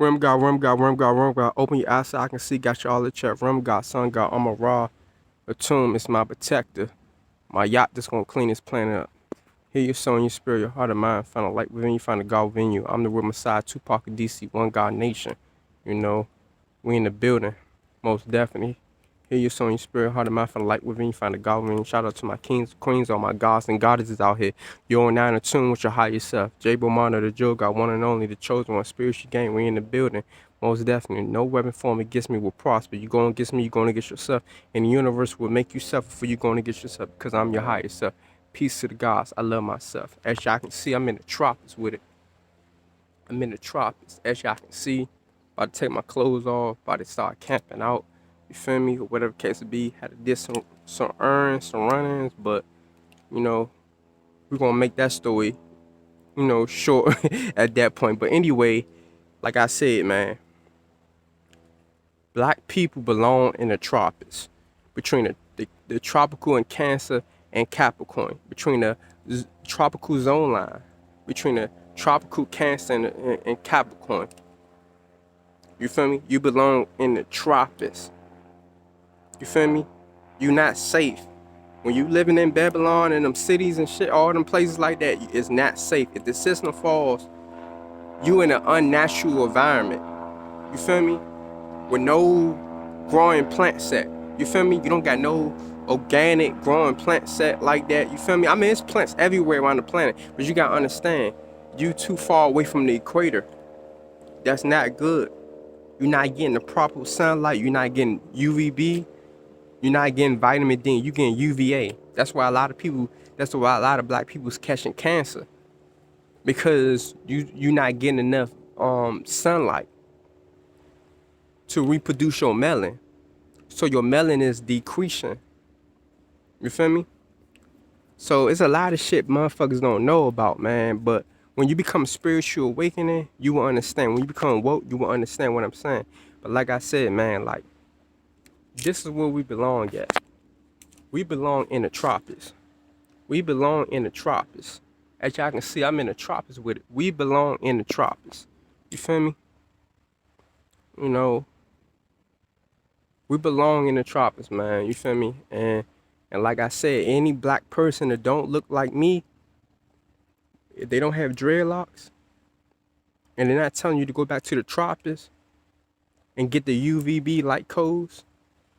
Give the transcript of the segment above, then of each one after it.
Rim God, Rim God, Rim God, Rim God. Open your eyes so I can see. Got you all the check. Rim God, Sun God, I'm a raw. A tomb is my protector. My yacht that's gonna clean this planet up. Hear your soul and your spirit, your heart and mind. Find a light within you, find a God within you. I'm the real Messiah, Tupac of DC, one God nation. You know, we in the building, most definitely. Hear your soul and your spirit, heart and mind. Find a light within you, find a God within you. Shout out to my kings, queens, all my gods and goddesses out here. You're now in tune with your higher self. J. Bomano, the Joe God, one and only, the chosen one, spiritual game. We in the building. Most definitely, no weapon formed against me will prosper. You going against me, you going against yourself. And the universe will make you suffer for you going against yourself because I'm your higher self. Peace to the gods. I love myself. As y'all can see, I'm in the tropics with it. I'm in the tropics. As y'all can see, about to take my clothes off, about to start camping out. You feel me? Or whatever case it be. Had to do some errands, some run-ins, but you know, we're gonna make that story, you know, short at that point. But anyway, like I said, man, black people belong in the tropics, between the tropical and Cancer and Capricorn, between the tropical zone line, between the tropical Cancer and Capricorn. You feel me? You belong in the tropics. You feel me? You not safe. When you living in Babylon and them cities and shit, all them places like that, it's not safe. If the system falls, you in an unnatural environment. You feel me? With no growing plant set. You feel me? You don't got no organic growing plant set like that. You feel me? I mean, it's plants everywhere around the planet, but you gotta understand, you too far away from the equator. That's not good. You're not getting the proper sunlight. You're not getting UVB. You're not getting vitamin D. You're getting UVA. That's why a lot of black people's catching cancer, because you're not getting enough sunlight to reproduce your melanin. So your melanin is decreasing. You feel me? So it's a lot of shit motherfuckers don't know about, man. But when you become spiritual awakening, you will understand. When you become woke, you will understand what I'm saying. But like I said, man, like, this is where we belong at. We belong in the tropics. We belong in the tropics. As y'all can see, I'm in the tropics with it. We belong in the tropics. You feel me? You know, we belong in the tropics, man. You feel me? And like I said, any black person that don't look like me, if they don't have dreadlocks, and they're not telling you to go back to the tropics and get the UVB light codes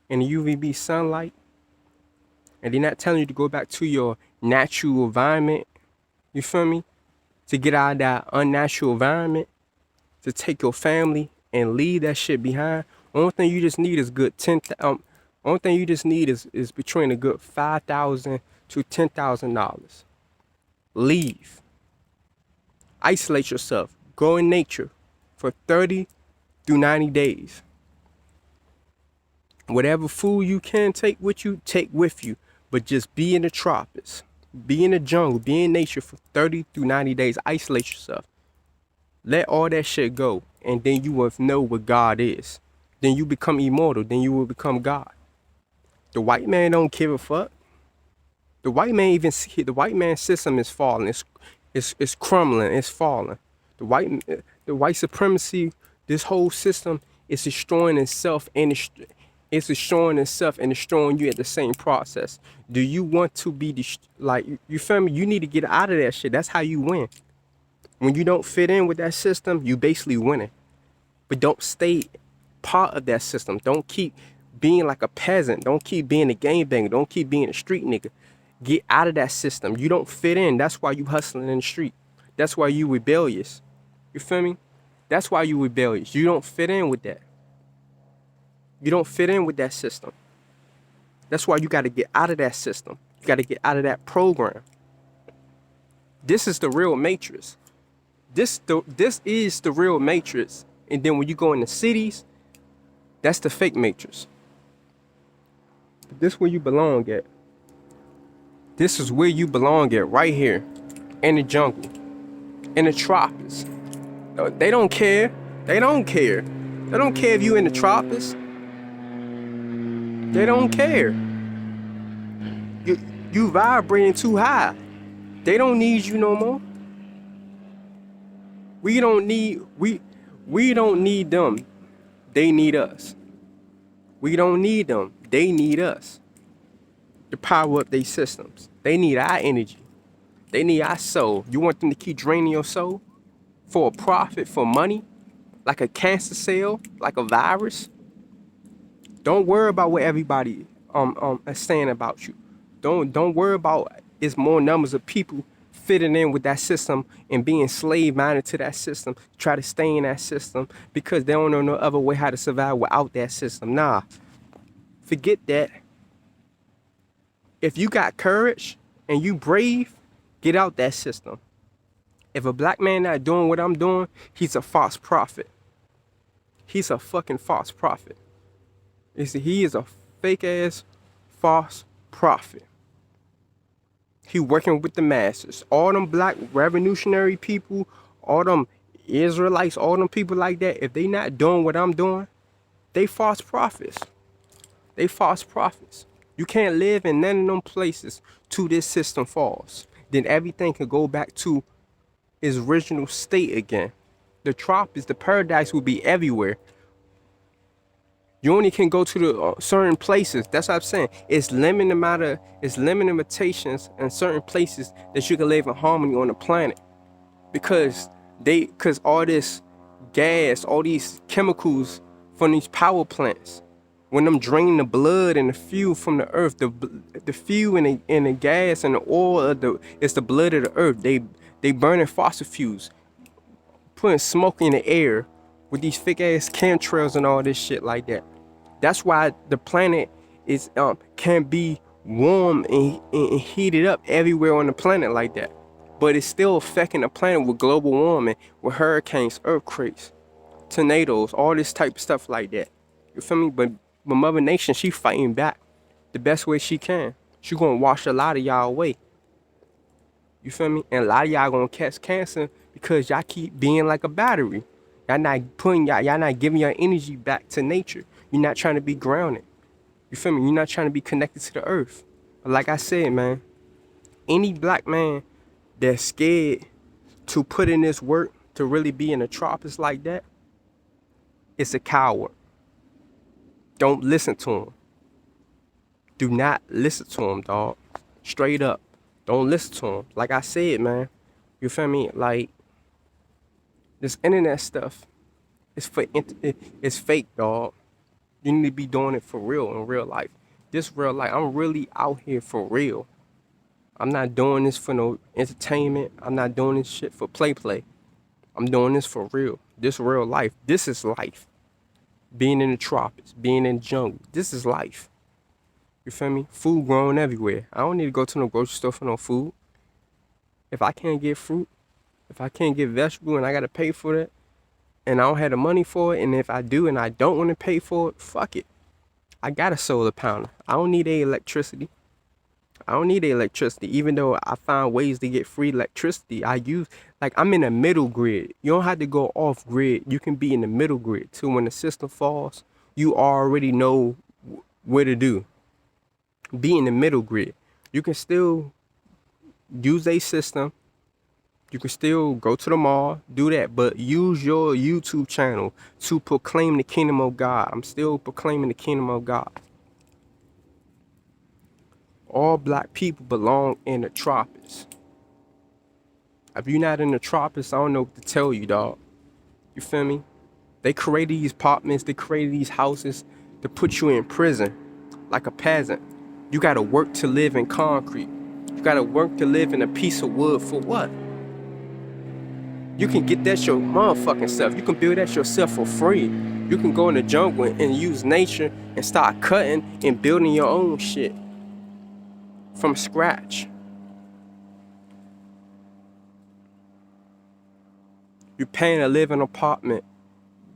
and the UVB sunlight, and they're not telling you to go back to your natural environment, you feel me? To get out of that unnatural environment, to take your family and leave that shit behind. Only thing you just need is good only thing you just need is between a good $5,000 to $10,000. Leave. Isolate yourself. Go in nature for 30 through 90 days. Whatever food you can take with you, take with you. But just be in the tropics. Be in the jungle. Be in nature for 30 through 90 days. Isolate yourself. Let all that shit go. And then you will know what God is. Then you become immortal. Then you will become God. The white man don't give a fuck. The white man system is falling. It's crumbling. It's falling. The white supremacy, this whole system is destroying itself, and it's destroying itself and destroying you at the same process. Do you want to be like, you feel me? You need to get out of that shit. That's how you win. When you don't fit in with that system, you basically winning. But don't stay part of that system. Don't keep being like a peasant. Don't keep being a gangbanger. Don't keep being a street nigga. Get out of that system. You don't fit in. That's why you hustling in the street. That's why you rebellious. You feel me? That's why you rebellious. You don't fit in with that. You don't fit in with that system. That's why you got to get out of that system. You got to get out of that program. This is the real matrix. This is the real matrix. And then when you go in the cities, that's the fake matrix. This is where you belong at. This is where you belong at, right here. In the jungle. In the tropics. They don't care. They don't care. They don't care if you in the tropics. They don't care. You vibrating too high. They don't need you no more. We We don't need them. They need us. We don't need them. They need us to power up their systems. They need our energy. They need our soul. You want them to keep draining your soul for a profit, for money, like a cancer cell, like a virus? Don't worry about what everybody is saying about you. Don't worry about it's more numbers of people fitting in with that system and being slave minded to that system, try to stay in that system because they don't know no other way how to survive without that system. Nah, forget that. If you got courage and you brave, get out that system. If a black man not doing what I'm doing, he's a false prophet. He's a fucking false prophet. He is a fake ass false prophet. He working with the masses. All them black revolutionary people, all them Israelites, all them people like that, if they not doing what I'm doing, they false prophets. They false prophets. You can't live in none of them places till this system falls. Then everything can go back to its original state again. The tropics, the paradise will be everywhere. You only can go to the certain places. That's what I'm saying. It's limited limitations in certain places that you can live in harmony on the planet. Because all this gas, all these chemicals from these power plants, when them drain the blood and the fuel from the earth, the fuel and the gas and the oil it's the blood of the earth. They burning fossil fuels, putting smoke in the air with these fake ass chemtrails and all this shit like that. That's why the planet is can be warm and heated up everywhere on the planet like that. But it's still affecting the planet with global warming, with hurricanes, earthquakes, tornadoes, all this type of stuff like that. You feel me? But Mother Nation, she fighting back the best way she can. She gonna wash a lot of y'all away. You feel me? And a lot of y'all gonna catch cancer because y'all keep being like a battery. Y'all not giving your energy back to nature. You're not trying to be grounded. You feel me? You're not trying to be connected to the earth. But like I said, man, any black man that's scared to put in this work to really be in the tropics like that, it's a coward. Don't listen to him. Do not listen to him, dog. Straight up. Don't listen to him. Like I said, man, you feel me? Like, this internet stuff it's fake, dog. You need to be doing it for real in real life. This real life, I'm really out here for real. I'm not doing this for no entertainment. I'm not doing this shit for play. I'm doing this for real. This real life. This is life. Being in the tropics, being in the jungle. This is life. You feel me? Food growing everywhere. I don't need to go to no grocery store for no food. If I can't get fruit, if I can't get vegetable and I gotta pay for that, and I don't have the money for it, and if I do and I don't want to pay for it, fuck it. I got a solar panel. I don't need electricity. Even though I find ways to get free electricity, I'm in a middle grid. You don't have to go off grid. You can be in the middle grid too. When the system falls, you already know what to do. Be in the middle grid. You can still use a system. You can still go to the mall, do that, but use your YouTube channel to proclaim the kingdom of God. I'm still proclaiming the kingdom of God. All black people belong in the tropics. If you're not in the tropics, I don't know what to tell you, dog. You feel me? They created these apartments, they created these houses to put you in prison like a peasant. You gotta work to live in concrete. You gotta work to live in a piece of wood for what? You can get that your motherfucking self. You can build that yourself for free. You can go in the jungle and use nature and start cutting and building your own shit from scratch. You're paying to live in an apartment.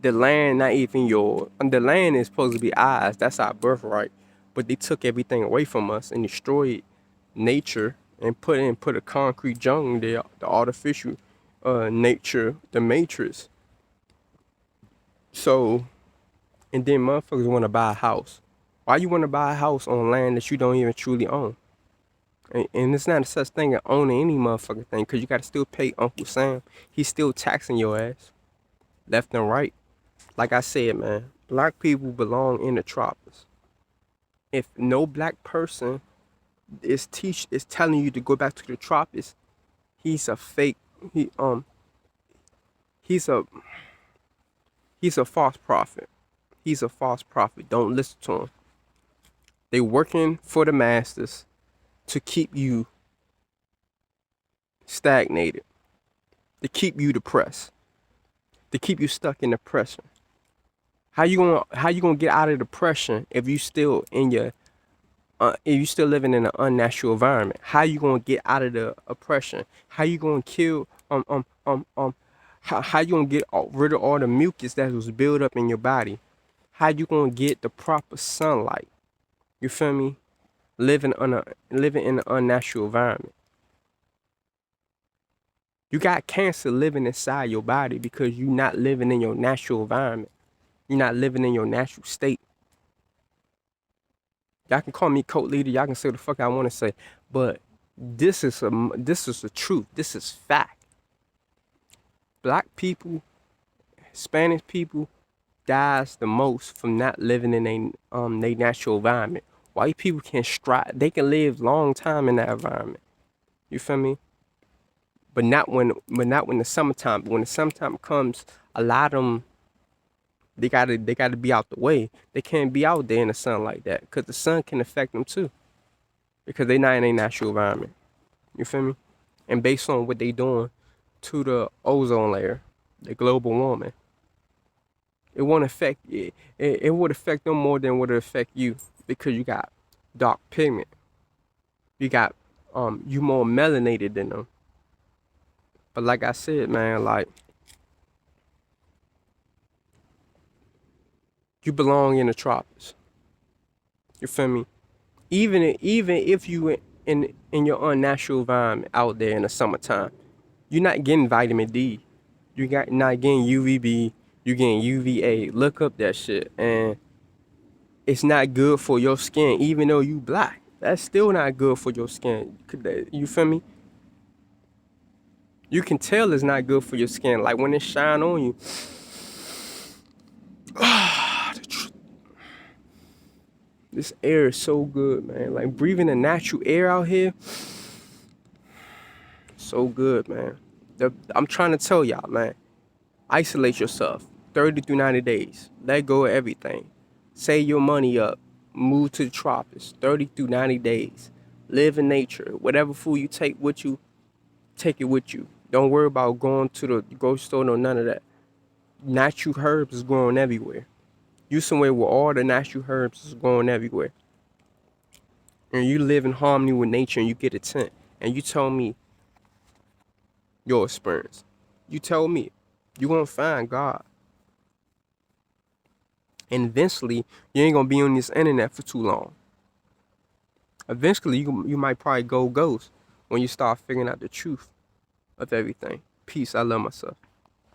The land not even yours. And the land is supposed to be ours. That's our birthright. But they took everything away from us and destroyed nature and put a concrete jungle there, the artificial nature, the matrix. So, and then motherfuckers want to buy a house. Why you want to buy a house on land that you don't even truly own? And it's not such thing as owning any motherfucking thing, because you got to still pay Uncle Sam. He's still taxing your ass. left and right. Like I said, man, black people belong in the tropics. If no black person is telling you to go back to the tropics, he's a fake. He he's a he's a false prophet. He's a false prophet. Don't listen to him. They working for the masters to keep you stagnated, to keep you depressed, to keep you stuck in depression. How you gonna get out of depression if you still in your if you still living in an unnatural environment? How you gonna get out of the oppression? How you gonna kill how you gonna get rid of all the mucus that was built up in your body? How you gonna get the proper sunlight? You feel me? Living in an unnatural environment. You got cancer living inside your body because you're not living in your natural environment. You're not living in your natural state. Y'all can call me cult leader. Y'all can say what the fuck I want to say, but this is the truth. This is fact. Black people, Spanish people, dies the most from not living in a natural environment. White people can strive. They can live long time in that environment. You feel me? But not when the summertime. But when the summertime comes, a lot of them they gotta be out the way. They can't be out there in the sun like that because the sun can affect them too. Because they not in a natural environment. You feel me? And based on what they doing to the ozone layer, the global warming, it won't affect it. It would affect them more than would it affect you because you got dark pigment. You got you more melanated than them. But like I said, man, like you belong in the tropics. You feel me? Even if you in your unnatural environment out there in the summertime, you're not getting vitamin D. Not getting UVB. You're getting UVA. Look up that shit, and it's not good for your skin. Even though you black, that's still not good for your skin. You feel me? You can tell it's not good for your skin. Like when it shine on you. This air is so good, man. Like breathing the natural air out here, so good, man. I'm trying to tell y'all, man. Isolate yourself. 30 through 90 days. Let go of everything. Save your money up. Move to the tropics. 30 through 90 days. Live in nature. Whatever food you take with you, take it with you. Don't worry about going to the grocery store, no none of that. Natural herbs is growing everywhere. You somewhere where all the natural herbs is growing everywhere. And you live in harmony with nature and you get a tent. And you tell me your experience. You tell me you're gonna find God. And eventually you ain't gonna be on this internet for too long. Eventually you might probably go ghost when you start figuring out the truth of everything. Peace. I love myself.